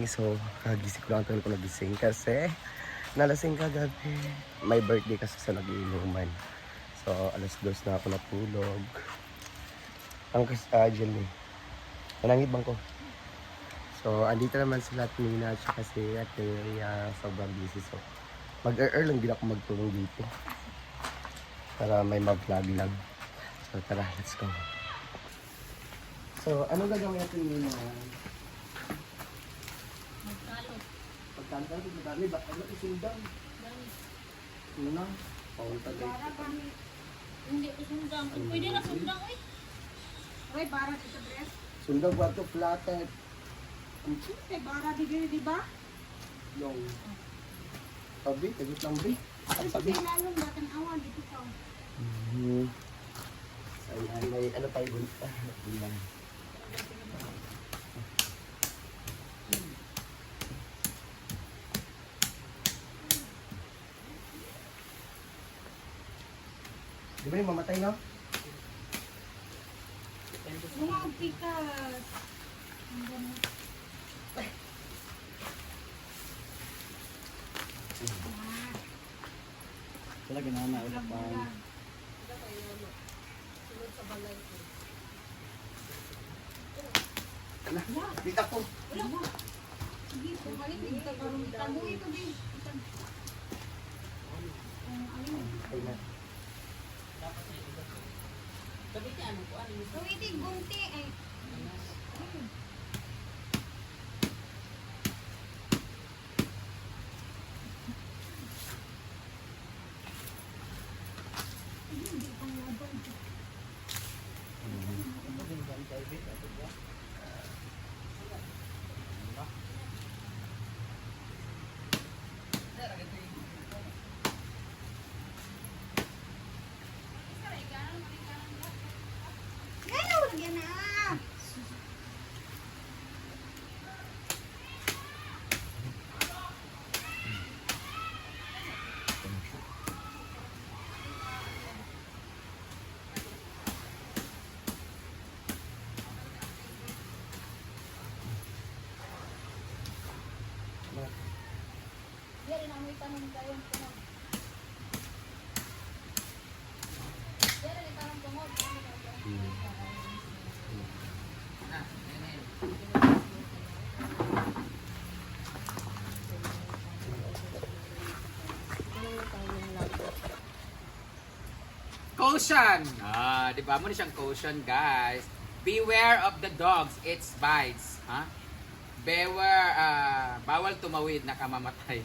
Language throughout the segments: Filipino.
morning. So, kagising ko lang ko nagising kasi nalasing kagabi. May birthday kasi sa nag-iinuman. So, alas 2 na ako natulog. Ang kasadyan eh. Manangit bang ko? So, andito naman sila at Nina at kasi at sobrang busy. So, mag-earn lang din ako magtulong dito. Para may mag-vlog lang. So, tara, let's go. So, anong gagawin natin Nina? Magkalot. Pagkanta, madami ba? Ano isundang? Ano na? Paunta Para dito. kami. Hindi ko sundang. Pwede na sundang eh. Uy, para dito dress. Sundang ba ito? Flatted. Eh, para di ba? Yung sabi, tagot lang bri. Ang sabi. Kasi lalong batang awan dito ka. Ay, may ano tayo bunta. Bilang. Di ba yung mamatay no? Mga pikas. Ang ganun. Wala ginana ulit pa. Ala, dito ako. Sige, pumalik. Tabuhin ko din. Ay na. Tuwitig, gunti eh. Ganun, yan na. Yan, inamoy tanong tayo. Yan, itanong tungod. Caution! Di ba? Muna siyang caution, guys. Beware of the dogs. It's bites. Ha? Beware, bawal tumawid, nakamamatay.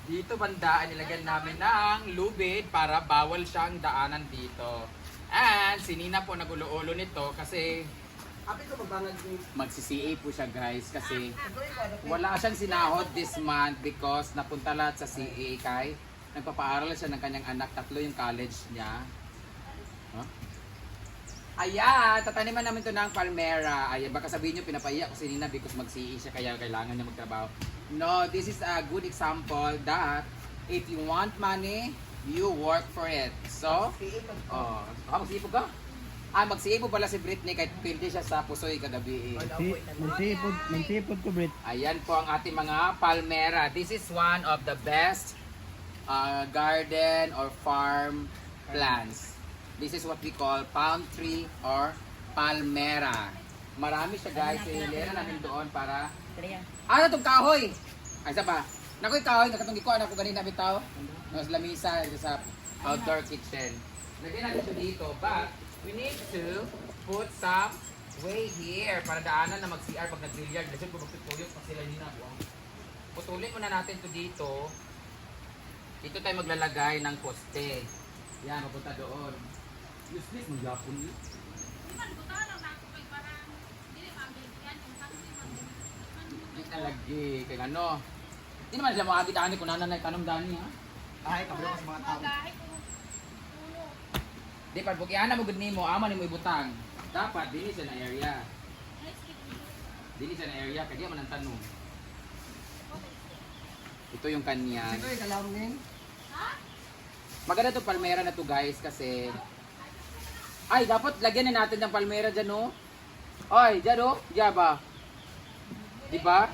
Dito bandaan nilagyan namin ng lubid para bawal siyang daanan dito. And si Nina po nagulo-ulo nito kasi magsi-CA po siya guys kasi wala siyang sinahod this month because napunta lahat sa CA kay nagpapaaral siya ng kanyang anak, 3 yung college niya. Huh? Ayan, tataniman namin to ng palmera. Ayan, baka sabihin nyo pinapaiyak ko si Nina because mag-CA siya kaya kailangan niya magtrabaho. No, this is a good example that if you want money, you work for it. So, mag-CA ka? Mag-CA po pala si Britney kahit pildi siya sa Pusoy kagabi. Magsipod ko, Brit. Ayan po ang ating mga palmera. This is one of the best garden or farm plants. This is what we call palm tree or palmera. Marami siya guys. Ilera namin doon para... Ano itong kahoy? Ay, isa ba? Naku yung kahoy, nakatong gikuan ako ganina bitaw. Sa lamisa sa outdoor kitchen. Lagyan natin siya dito. But we need to put some way here para daanan na mag-CR pag nag-billiard. Kasi kung magtutuyok pag sila nina. Putulin muna natin to dito. Dito tayo maglalagay ng poste. Yan, mapunta doon. Useless, mag-yapon yun. Hindi talagi. Kaya ano. Hindi naman sila makakita kung nananay tanong dani ha. Ay, kabalo ka sa mga tao. Di pa, bukyan na mo gud nimo, ama nimo ibutang. Dapat dili sa na area. Dili sa na area kaya man ang tanong. Ito yung kanya. Ito yung kalawin. Maganda to palmera na to guys kasi ay dapat lagyan na natin ng palmera diyan no. Ay, diyan oh, diyan ba? Di ba?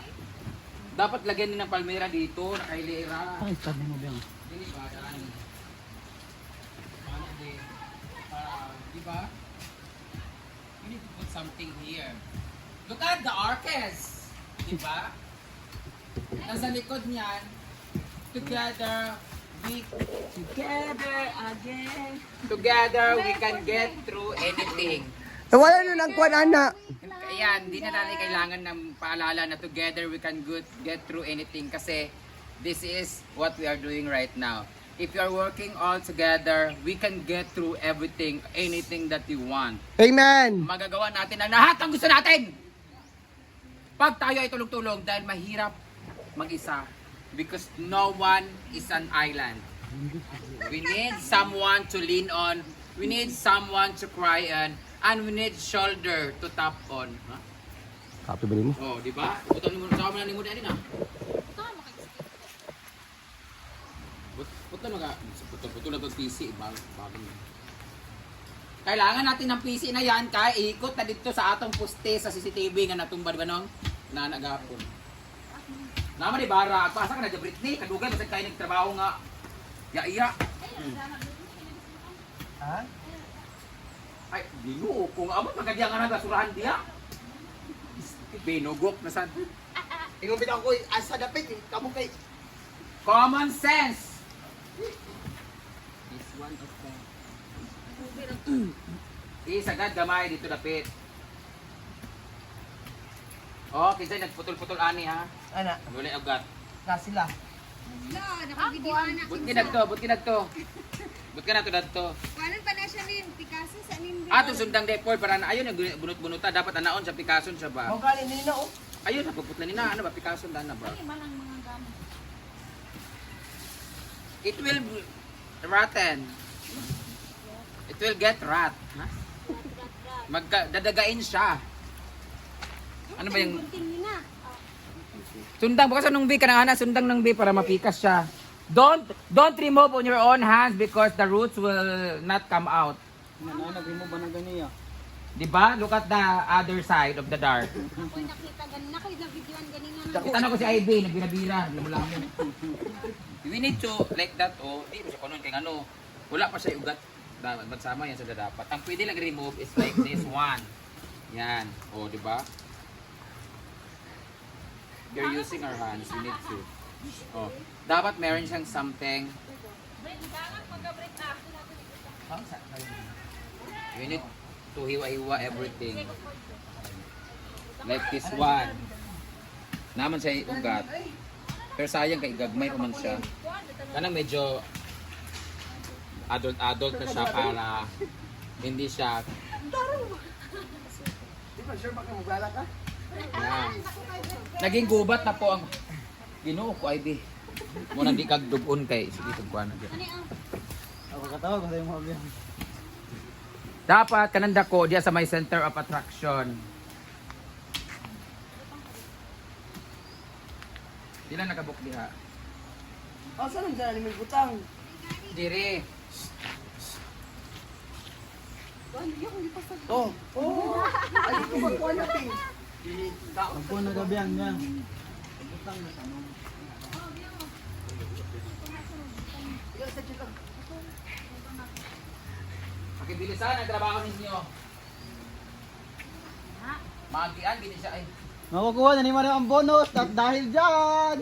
Dapat lagyan din ng palmera dito, nakailera. Ay, sabi mo ba yan? Dili ba, daan. Paano din? Di ba? You need to put something here. Look at the orchis! Di ba? Nasa likod niyan, together we can get through anything. Wala na ng kwan, ana. Ayan, di na natin kailangan ng paalala na together we can get through anything kasi this is what we are doing right now. If you are working all together, we can get through everything, anything that you want. Amen. Magagawa natin ang lahat ng gusto natin. Pag tayo ay tulong-tulong dahil mahirap mag-isa because no one is an island. We need someone to lean on. We need someone to cry on. And we need shoulder to tap on. Ha? Happy ba mo? Oh, di ba? Buto mo sa mga nimo din ah. Buto na buto na tong PC bagong. Kailangan natin ng PC na yan kay ikot na dito sa atong poste sa CCTV nga natumbad banong na nagapon. Nama di bara, pasa ka na di Britney, kadugay basta kay nagtrabaho nga. Ya. Ha? Ay, ginoo, kung abot magadiya nga na basurahan diya. Binugok na sad. Ingon bitaw ko asa dapit kamo kay Common sense. Is one of them. Isagad gamay dito dapit. Oh, kinsa nagputol-putol ani ha. ana. Wala ugat. Na sila. But kinagto. But ka na to dadto. Kanan pa na siya rin, Picasso sa nin. Ato sundang depor para na ayon bunot-bunuta dapat anaon sa Picasso siya ba. Mo gali ni na oh. Ayun napuputla ni na ano ba Picasso dan na ba. Malang mga gamit. It will rotten. It will get rot. Ha? Dadagain siya. Ano ba yung sundang bukas anong B kanang ana sundang ng B para mapikas siya. Don't remove on your own hands because the roots will not come out. Nag-remove ba na ganyan? Di ba? Look at the other side of the dark. Ako'y nakita ganina, ako'y na-videoan ganina. Kita na ko si Ivy, nagbinabira, lamulamin. We need to like that oh. Di ba siya kunon kay ano. Wala pa siya ugat. Dapat magsama yan sa dapat. Ang pwede lang remove is like this one. Yan. Oh, di ba? You're using our hands. We need to. Oh. Dapat meron siyang something. We need to hiwa-hiwa everything. Like this one. Naman siya ugat. Pero sayang kay gagmay pa man siya. Kanang medyo adult na siya para hindi siya. Di ba sure baka magala ka? Yan. Naging gubat na po ang Ginoo ko Ivy. Mo nang di kag dugon kay sige tugkuan na. Ako katawag ko tayo mga biyan. Dapat kananda ko diya sa may center of attraction. Sila nakabuk diha. Oh, saan ang dyan ni butang? Dire. Oh. Oh. Ay ko ba kuan natin? Ako na gabiyan yan. Utang na tanong. Pakibilisan ang trabaho ninyo. Magian gini siya ay. Makukuha na ni Mario ang bonus at dahil dyan.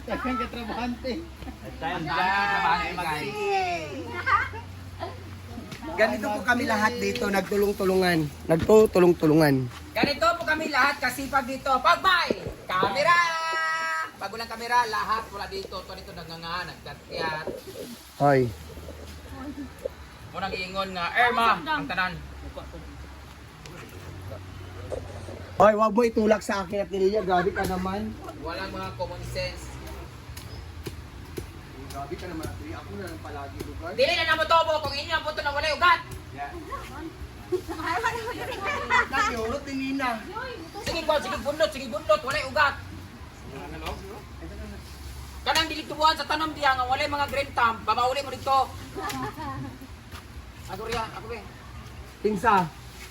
Takang katrabahante. Ang trabaho ni Magay. Ganito po kami lahat dito, nagtulong-tulungan. Nagtutulong-tulungan. Ganito po kami lahat kasipag dito. Pagbay! Kamera! Bago lang kamera, lahat wala dito. Ito dito nagnganga, nagkatyat. Hoy. Munang iingon nga, Irma, ang tanan. Hoy, wag mo itulak sa akin at niliya. Grabe ka naman. Walang mga common sense. Grabe ka naman. Ako na lang palagi lugar. Dili na namotobo kung inyo ang puto na walay ugat. Nakiulot ni Nina. Sige bundot, walay ugat. Kanang dilitubuhan sa tanom diya nga walay mga green thumb, babauli mo dito. Ako riya, ako be. Tingsa.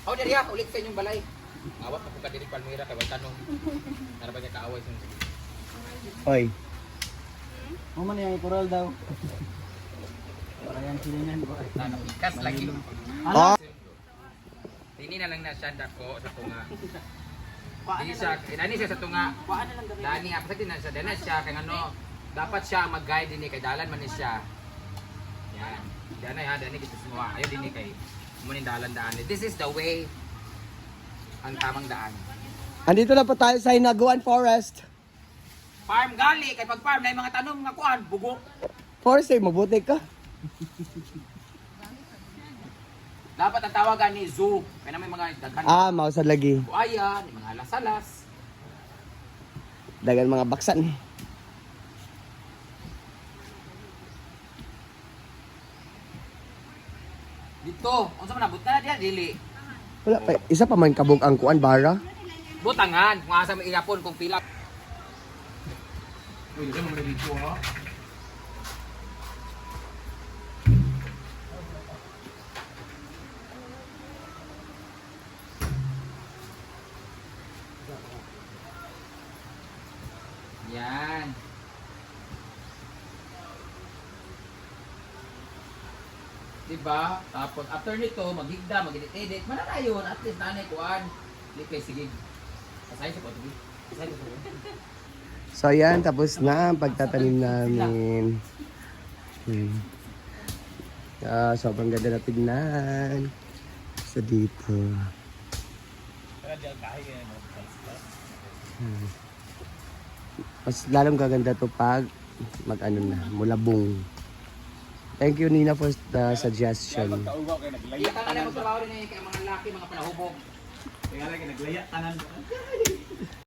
Ako diya, ulit sa inyong balay. Awat ako ka diri Palmira kay wala tanong. Para ba niya kaaway sa Oy, Mo man yung coral daw. Para yan silingan ko. tanong. Ikas lagi. oh, Tini na lang na siya dako sa tunga. Dili siya, dani siya sa tunga. Dani nga pasag din na siya, dani siya kay ano, dapat siya mag-guide dinhi kay dalan man ni siya. Yan. Dani ha, dani kita semua. Ayo dinhi kay munin dalan daan. This is the way ang tamang daan. andito na po tayo sa Hinaguan Forest. Farm gali kay pag farm na yung mga tanong nga kuan bugok. Forest, mabuti ka. Dapat ang tawagan ni zoo. Kaya na may mga daghan. Mausad lagi. Buaya, ni mga alasalas. Dagan mga baksan. Dito, unsa man nabot na diha dili. Wala pa, isa pa man kabog ang kuan, bara. Butangan, kung asa may iapon kung pila. Uy, dito mo dito ha. Yan. Diba? Tapos after nito, maghigda, mag-edit-edit. Mananayon, at least nanay kuan. Di kay sige. Pasay sa patuloy. Pasay sa patuloy. So ayan, tapos na ang pagtatanim namin. Sobrang ganda na tignan. So dito. Mas lalong gaganda to pag mag-ano na, mulabong. Thank you Nina for the suggestion. Iya ka na magtrabaho rin kay mga laki, mga panahubog. Kaya lagi naglaya tanan.